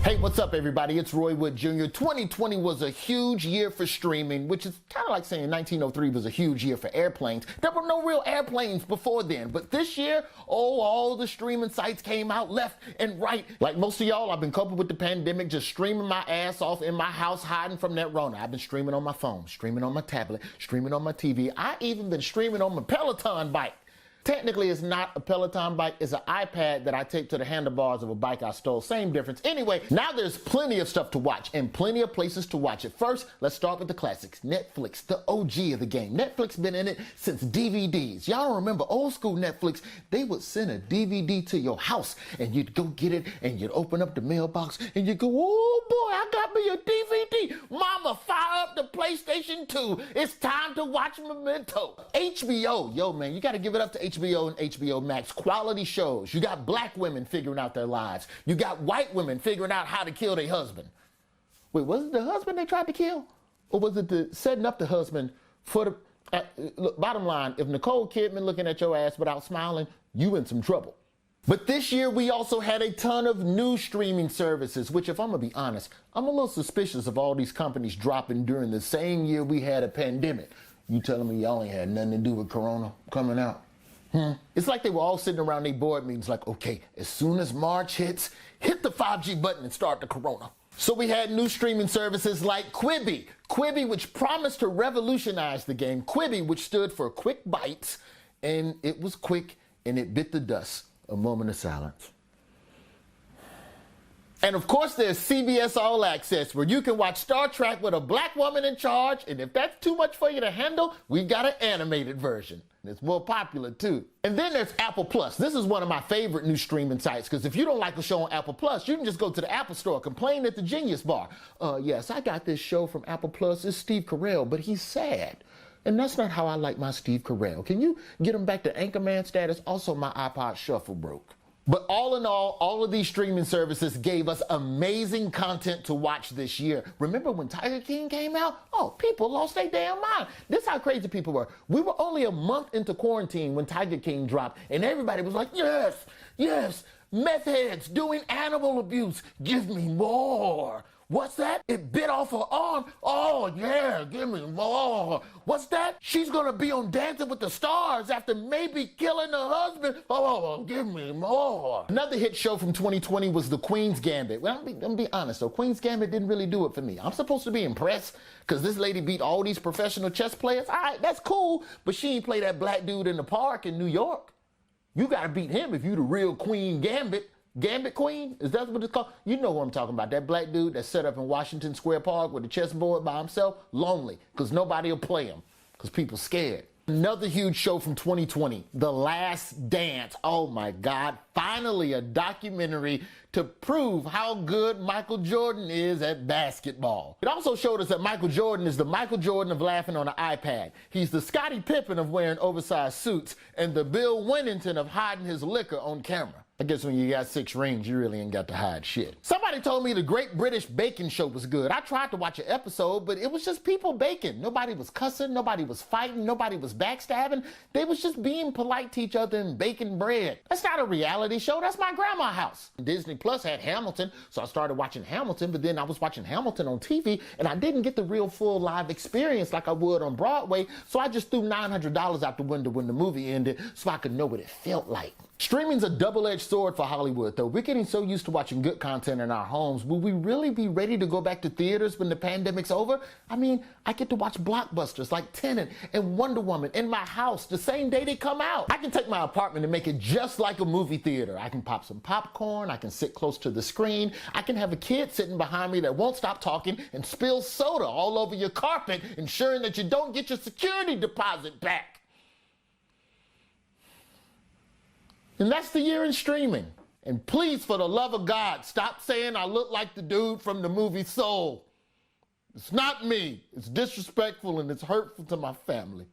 Hey, what's up, everybody? It's Roy Wood Jr. 2020 was a huge year for streaming, which is kind of like saying 1903 was a huge year for airplanes. There were no real airplanes before then, but this year, all the streaming sites came out left and right. Like most of y'all, I've been coping with the pandemic, just streaming my ass off in my house, hiding from that Rona. I've been streaming on my phone, streaming on my tablet, streaming on my TV. I even been streaming on my Peloton bike. Technically, it's not a Peloton bike, it's an iPad that I taped to the handlebars of a bike I stole. Same difference. Anyway, now there's plenty of stuff to watch and plenty of places to watch it. First, let's start with the classics. Netflix, the OG of the game. Netflix been in it since DVDs. Y'all remember old school Netflix? They would send a DVD to your house and you'd go get it and you'd open up the mailbox and you'd go, oh boy, I got me a DVD. Mama, fire up the PlayStation 2. It's time to watch Memento. HBO, yo man, you gotta give it up to HBO and HBO Max. Quality shows. You got black women figuring out their lives. You got white women figuring out how to kill their husband. Wait, was it the husband they tried to kill? Or was it the setting up the husband for the... look, bottom line, if Nicole Kidman looking at your ass without smiling, you in some trouble. But this year, we also had a ton of new streaming services, which, if I'm gonna be honest, I'm a little suspicious of all these companies dropping during the same year we had a pandemic. You telling me y'all ain't had nothing to do with Corona coming out? It's like they were all sitting around their board meetings like, okay, as soon as March hits, hit the 5G button and start the Corona. So we had new streaming services like Quibi. Quibi, which promised to revolutionize the game. Quibi, which stood for Quick Bites, and it was quick and it bit the dust. A moment of silence. And of course, there's CBS All Access, where you can watch Star Trek with a black woman in charge, and if that's too much for you to handle, we've got an animated version. It's more popular, too. And then there's Apple Plus. This is one of my favorite new streaming sites, because if you don't like a show on Apple Plus, you can just go to the Apple Store, complain at the Genius Bar. Yes, I got this show from Apple Plus. It's Steve Carell, but he's sad. And that's not how I like my Steve Carell. Can you get him back to Anchorman status? Also, my iPod Shuffle broke. But all in all of these streaming services gave us amazing content to watch this year. Remember when Tiger King came out? Oh, people lost their damn mind. This is how crazy people were. We were only a month into quarantine when Tiger King dropped, and everybody was like, yes, yes, meth heads doing animal abuse. Give me more. What's that? It bit off her arm. Oh, yeah, give me more. What's that? She's gonna be on Dancing with the Stars after maybe killing her husband. Oh, give me more. Another hit show from 2020 was The Queen's Gambit. Well, I'm gonna be honest though, Queen's Gambit didn't really do it for me. I'm supposed to be impressed because this lady beat all these professional chess players. All right, that's cool, but she ain't play that black dude in the park in New York. You gotta beat him if you the real Queen Gambit. Gambit Queen? Is that what it's called? You know what I'm talking about. That black dude that's set up in Washington Square Park with a chessboard by himself, lonely, because nobody will play him, because people scared. Another huge show from 2020, The Last Dance. Oh my God, finally a documentary to prove how good Michael Jordan is at basketball. It also showed us that Michael Jordan is the Michael Jordan of laughing on an iPad. He's the Scottie Pippen of wearing oversized suits and the Bill Wennington of hiding his liquor on camera. I guess when you got 6 rings, you really ain't got to hide shit. Somebody told me the Great British Baking Show was good. I tried to watch an episode, but it was just people baking. Nobody was cussing, nobody was fighting, nobody was backstabbing. They was just being polite to each other and baking bread. That's not a reality show, that's my grandma's house. Disney Plus had Hamilton, so I started watching Hamilton, but then I was watching Hamilton on TV, and I didn't get the real full live experience like I would on Broadway, so I just threw $900 out the window when the movie ended so I could know what it felt like. Streaming's a double-edged sword for Hollywood, though. We're getting so used to watching good content in our homes. Will we really be ready to go back to theaters when the pandemic's over? I mean, I get to watch blockbusters like Tenet and Wonder Woman in my house the same day they come out. I can take my apartment and make it just like a movie theater. I can pop some popcorn, I can sit close to the screen, I can have a kid sitting behind me that won't stop talking and spill soda all over your carpet, ensuring that you don't get your security deposit back. And that's the year in streaming. And please, for the love of God, stop saying I look like the dude from the movie Soul. It's not me. It's disrespectful and it's hurtful to my family.